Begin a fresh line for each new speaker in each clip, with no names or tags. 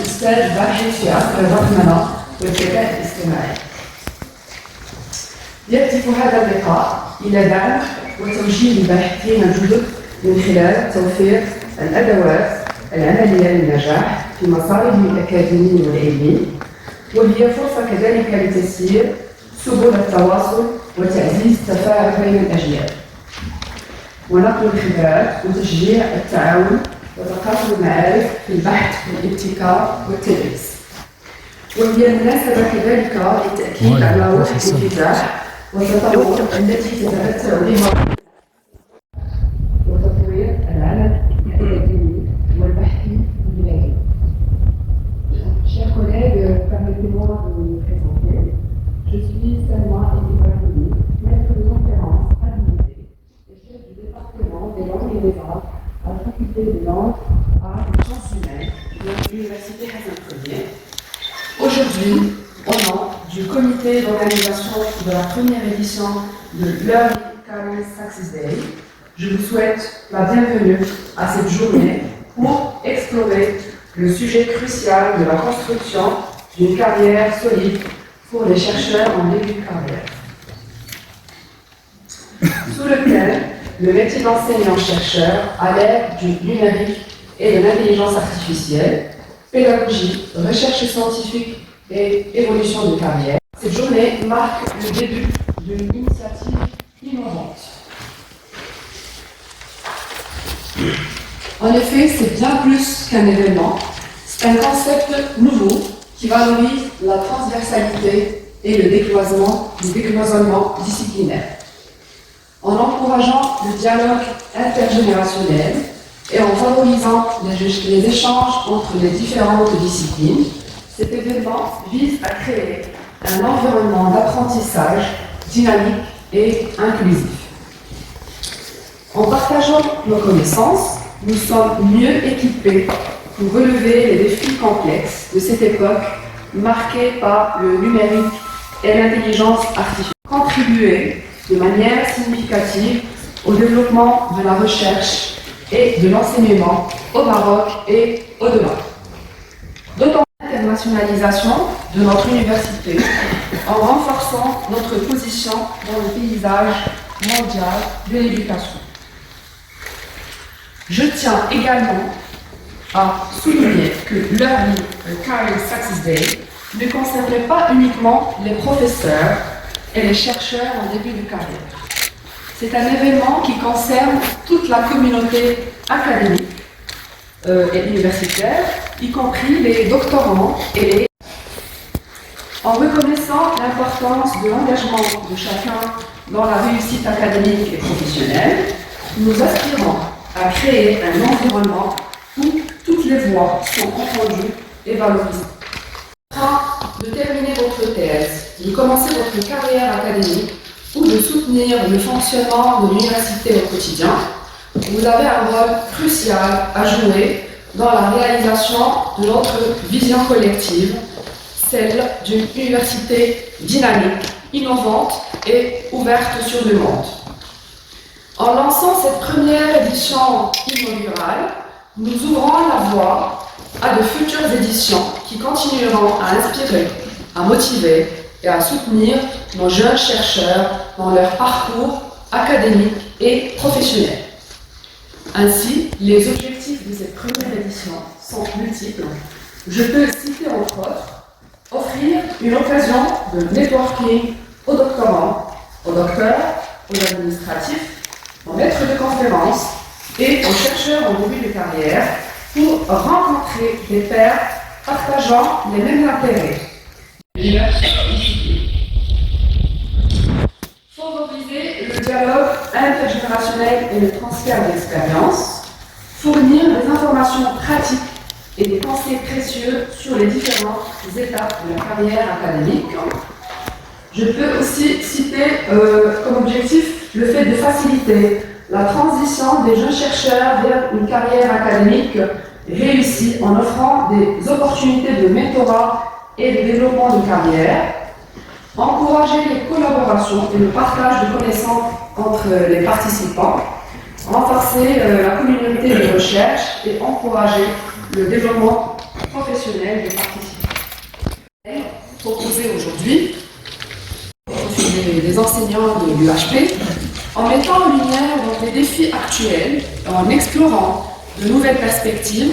أستاذ باحث في عصر الرقمنة والذكاء الاصطناعي. يهدف هذا اللقاء إلى دعم وتوجيه الباحثين الجدد من خلال توفير الأدوات العملية للنجاح في مسارهم الأكاديمي والعلمي، وهي فرصة كذلك لتسيير سبل التواصل وتعزيز التفاعل بين الأجيال، ونقل الخبرات وتشجيع التعاون وتقارب المعارف في البحث والابتكار والتدريس. وهي مناسبة كذلك للتأكيد على روح الانفتاح والتطور التي تتمتع بها وتطوير العمل الأكاديمي والبحثي البلادي. Chers collègues, permettez-moi de me présenter. Je suis Salma Ibrahimi, maître de conférence habilité et chef du département des langues et des arts à la faculté des langues, arts et sciences humaines de l'Université Hassan I. Aujourd'hui, au nom du comité d'organisation de la première édition de Learning Career Success Day, je vous souhaite la bienvenue à cette journée pour explorer le sujet crucial de la construction d'une carrière solide pour les chercheurs en début de carrière, sous lequel le métier d'enseignant-chercheur à l'ère du numérique et de l'intelligence artificielle, pédagogie, recherche scientifique et évolution de carrière. Cette journée marque le début d'une initiative innovante. En effet, c'est bien plus qu'un événement, c'est un concept nouveau qui valorise la transversalité et le décloisonnement disciplinaire. En encourageant le dialogue intergénérationnel et en favorisant les échanges entre les différentes disciplines, cet événement vise à créer un environnement d'apprentissage dynamique et inclusif. En partageant nos connaissances, nous sommes mieux équipés pour relever les défis complexes de cette époque marquée par le numérique et l'intelligence artificielle. Contribuer de manière significative au développement de la recherche et de l'enseignement au Maroc et au-delà. D'autant l'internationalisation de notre université en renforçant notre position dans le paysage mondial de l'éducation. Je tiens également à souligner que Learning Career Success Day ne concernait pas uniquement les professeurs et les chercheurs en début de carrière. C'est un événement qui concerne toute la communauté académique et universitaire, y compris les doctorants et les... En reconnaissant l'importance de l'engagement de chacun dans la réussite académique et professionnelle, nous aspirons à créer un environnement où toutes les voix sont entendues et valorisées. Afin de terminer votre thèse, de commencer votre carrière académique ou de soutenir le fonctionnement de l'université au quotidien, vous avez un rôle crucial à jouer dans la réalisation de notre vision collective, celle d'une université dynamique, innovante et ouverte sur le monde. En lançant cette première édition inaugurale, nous ouvrons la voie à de futures éditions qui continueront à inspirer, à motiver et à soutenir nos jeunes chercheurs dans leur parcours académique et professionnel. Ainsi, les objectifs de cette première édition sont multiples. Je peux citer entre autres offrir une occasion de networking aux doctorants, aux docteurs, aux administratifs, aux maîtres de conférences et aux chercheurs en début de carrière pour rencontrer des pairs partageant les mêmes intérêts. Favoriser le dialogue intergénérationnel et le transfert d'expérience, fournir des informations pratiques et des conseils précieux sur les différentes étapes de la carrière académique. Je peux aussi citer comme objectif le fait de faciliter la transition des jeunes chercheurs vers une carrière académique réussie en offrant des opportunités de mentorat et de développement de carrière, encourager les collaborations et le partage de connaissances entre les participants, renforcer la communauté de recherche et encourager le développement professionnelle des participants. Proposée aujourd'hui des enseignants de l'UHP en mettant en lumière donc, les défis actuels, en explorant de nouvelles perspectives.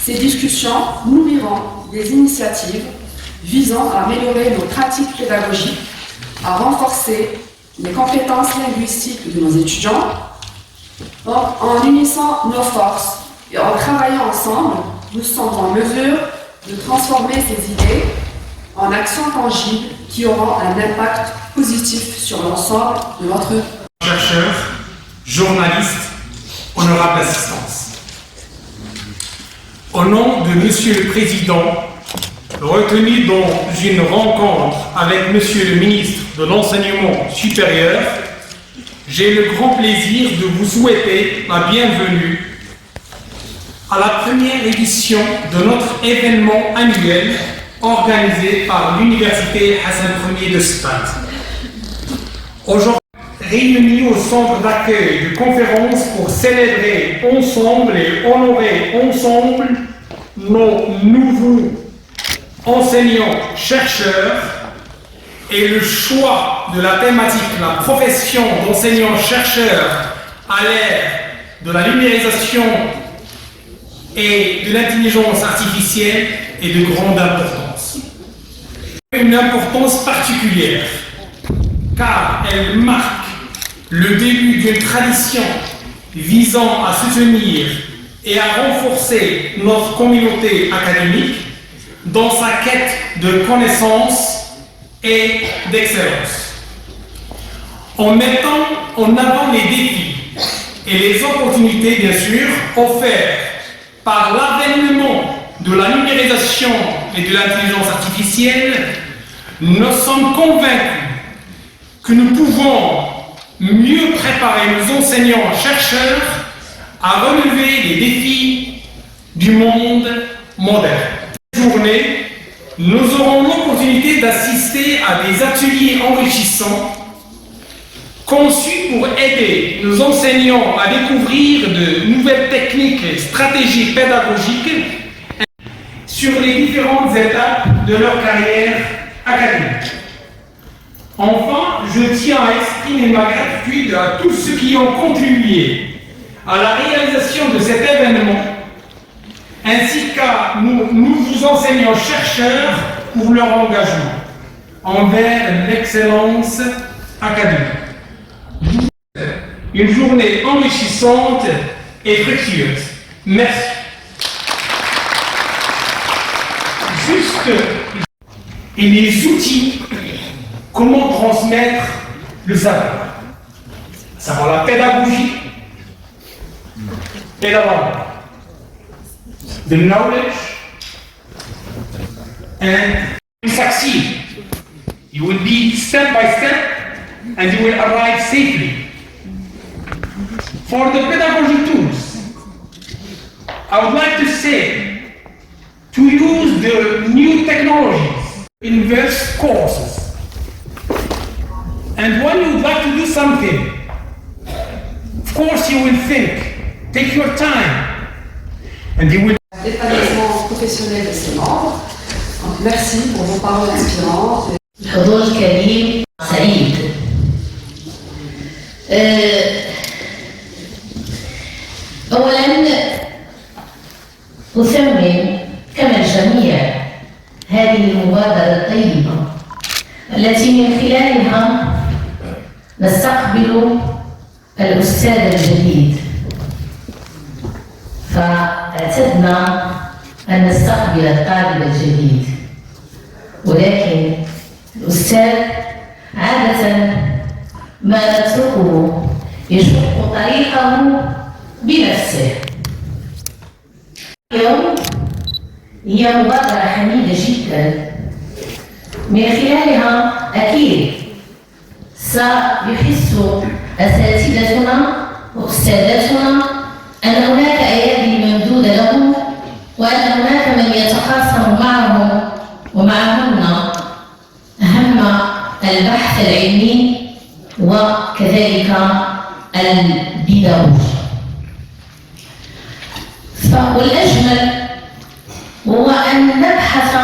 Ces discussions nourriront des initiatives visant à améliorer nos pratiques pédagogiques, à renforcer les compétences linguistiques de nos étudiants. Donc, en unissant nos forces et en travaillant ensemble, nous sommes en mesure de transformer ces idées en actions tangibles qui auront un impact positif sur l'ensemble de notre
chercheurs, journalistes, honorable assistance. Au nom de Monsieur le Président, retenu dans une rencontre avec Monsieur le Ministre de l'Enseignement supérieur, j'ai le grand plaisir de vous souhaiter la bienvenue à la première édition de notre événement annuel organisé par l'Université Hassan Ier de Spade. Aujourd'hui, réunis au centre d'accueil de conférences pour célébrer ensemble et honorer ensemble nos nouveaux enseignants-chercheurs et le choix de la thématique, la profession d'enseignant-chercheur à l'ère de la numérisation et de l'intelligence artificielle est de grande importance. Une importance particulière, car elle marque le début d'une tradition visant à soutenir et à renforcer notre communauté académique dans sa quête de connaissance et d'excellence. En mettant en avant les défis et les opportunités, bien sûr, offerts par l'avènement de la numérisation et de l'intelligence artificielle, nous sommes convaincus que nous pouvons mieux préparer nos enseignants-chercheurs à relever les défis du monde moderne. Cette journée, nous aurons l'opportunité d'assister à des ateliers enrichissants conçus pour aider nos enseignants à découvrir de nouvelles techniques et stratégies pédagogiques sur les différentes étapes de leur carrière académique. Enfin, je tiens à exprimer ma gratitude à tous ceux qui ont contribué à la réalisation de cet événement, ainsi qu'à nous enseignants-chercheurs pour leur engagement envers l'excellence académique. Une journée enrichissante et fructueuse. Merci. Juste, et les outils, comment transmettre le savoir. Savoir la pédagogie et la langue. The knowledge, and you succeed. You will be step by step and you will arrive safely. For the pedagogy tools, I would like to say to use the new technologies in various courses. And when you would like to do something, of course you will think, take your time, and you will.
L'épanouissement professionnel de ses membres. Donc, merci pour vos paroles inspirantes.
الحضور الكريم سعيد. أولاً أثمن كما الجميع هذه المبادرة الطيبة التي من خلالها نستقبل الأستاذ الجديد. فاعتدنا أن نستقبل الطالب الجديد، ولكن الأستاذ عادة ما نتركه يشق طريقه بنفسه. اليوم هي مبادرة حميدة جدا، من خلالها أكيد سيحس أساتذتنا وأستاذاتنا أن هناك أيادي ممدودة لهم، وأن هناك من يتخاصم معهم ومعهن أهم البحث العلمي وكذلك البيداغوجي. والأجمل هو أن نبحث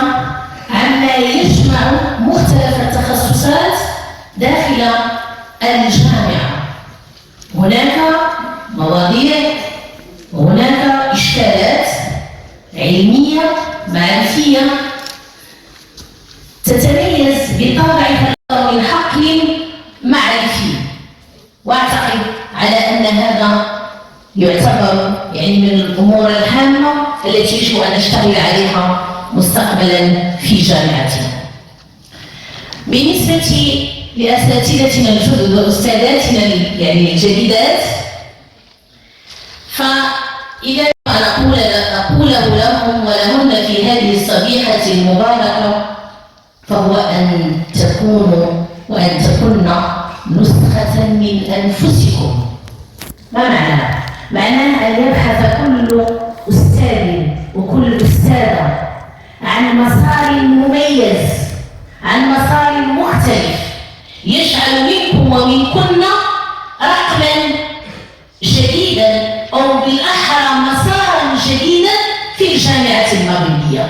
عما يجمع مختلف التخصصات داخل الجامعة. هناك مواضيع وهناك إشكالات علمية معرفية تتميز بطابعها من حقل معرفي، وأعتقد على أن هذا يعتبر من الأمور الهامة التي يجب أن نشتغل عليها مستقبلا في جامعتنا. بالنسبة لأساتذتنا الجدد وأستاذاتنا الجديدات، فإذا أقوله لهم ولهن في هذه الصبيحة المباركة فهو أن تكونوا وأن تكن نسخة من أنفسكم. ما معناه؟ معناه أن يبحث كل أستاذ وكل أستاذة عن مسار مميز، عن مسار مختلف يجعل منكم ومنكن رقما جديدا أو بالأحرى مسارا جديدا في الجامعة المغربية.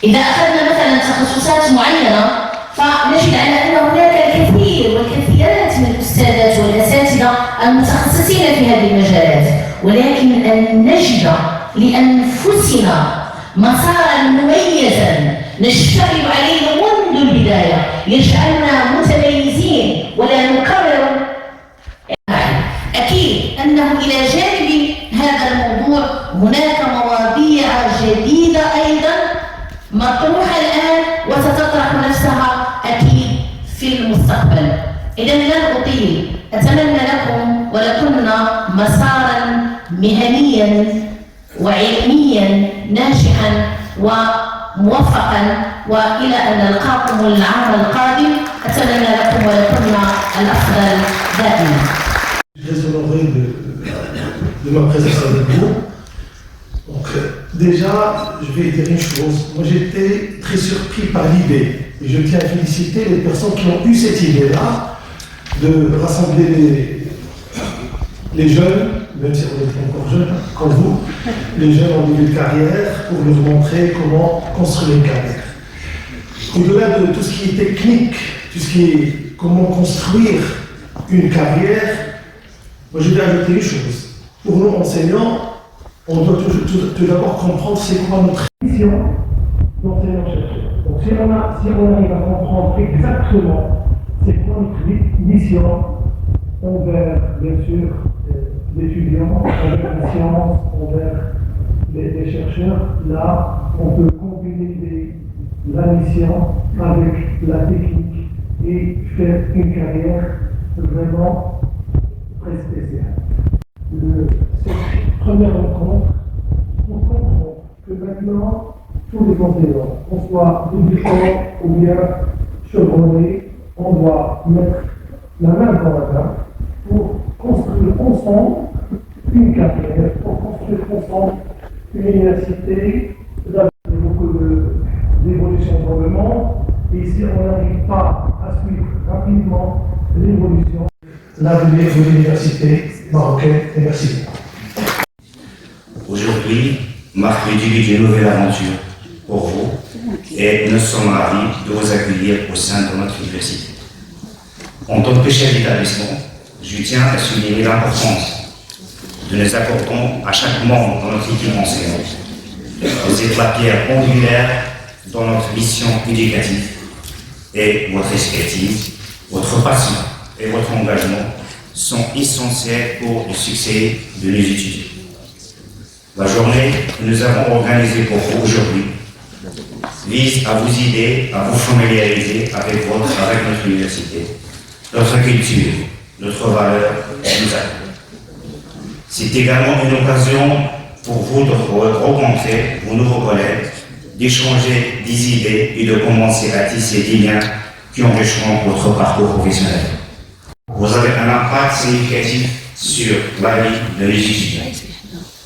إذا أخذنا مثلا تخصصات معينة فنجد على أن هناك الكثير والكثيرات من الأستاذات والأساتذة المتخصصين في هذه المجالات، ولكن أن نجد لأنفسنا مسارا مميزا نشتغل عليه منذ البداية يجعلنا متميزين ولا نكرر. أكيد أنه إلى جانب هذا الموضوع هناك مواضيع جديدة أيضا مطروحة الآن وستطرح نفسها أكيد في المستقبل. إذا لن أطيل، أتمنى لكم ولكن مسارا مهنيا وعلميا ناجحا وموفقا، وإلى أن نلقاكم العام القادم. أتمنى لكم ولكن الأفضل دائما.
Je suis très honoré de ma présence avec vous. Donc, déjà, je vais dire une chose. Moi, j'étais très surpris par l'idée. Et je tiens à féliciter les personnes qui ont eu cette idée-là de rassembler les jeunes, même si on est encore jeunes, comme vous, les jeunes en début de carrière, pour leur montrer comment construire une carrière. Au-delà de tout ce qui est technique, tout ce qui est comment construire une carrière, moi je vais ajouter une chose. Pour nous enseignants, on doit tout d'abord comprendre c'est quoi notre mission d'enseignant-chercheur. Donc si on arrive à comprendre exactement c'est quoi notre mission envers, bien sûr, l'étudiant, envers la science, envers les chercheurs, là, on peut combiner la mission avec la technique et faire une carrière vraiment très spéciale. Cette première rencontre, on comprend que maintenant, tous les enseignants, qu'on soit débutants ou bien chevronnés, on doit mettre la main dans la main pour construire ensemble une carrière, pour construire ensemble une université. Vous avez beaucoup d'évolution dans le monde, et si on n'arrive pas à suivre rapidement l'évolution, l'avenir de l'université marocaine. Et merci.
Aujourd'hui marque le début d'une nouvelle aventure pour vous et nous sommes ravis de vous accueillir au sein de notre université. En tant que chef d'établissement, je tiens à souligner l'importance de nous apporter à chaque membre de notre équipe enseignante. Vous êtes la pierre angulaire dans notre mission éducative et votre expertise, votre passion et votre engagement sont essentiels pour le succès de nos étudiants. La journée que nous avons organisée pour vous aujourd'hui vise à vous aider à vous familiariser avec notre université, notre culture, notre valeur et nos actes. C'est également une occasion pour vous de rencontrer vos nouveaux collègues, d'échanger des idées et de commencer à tisser des liens qui enrichiront votre parcours professionnel. Vous avez un impact significatif sur la vie de nos étudiants.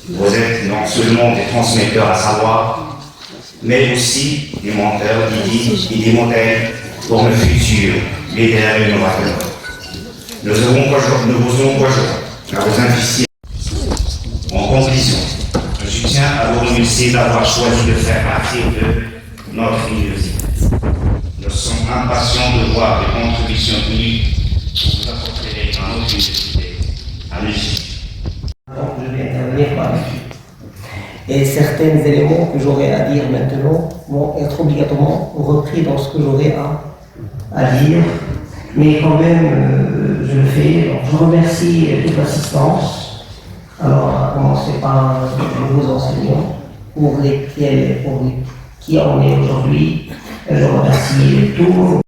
Vous êtes non seulement des transmetteurs à savoir, mais aussi des menteurs, des guides et des modèles pour le futur leader et innovateur. Nous vous encourageons à vous investir. En conclusion, je Je tiens à vous remercier d'avoir choisi de faire partie de notre université. Nous sommes impatients de voir les contributions uniques que vous apporterez à notre université, à l'Égypte.
Donc je vais intervenir par la suite. Et certains éléments que j'aurai à dire maintenant vont être obligatoirement repris dans ce que j'aurai à dire. Mais quand même, je le fais. Donc, je remercie toute l'assistance. Alors, on va commencer par vos enseignants, pour qui on est aujourd'hui. Je remercie tous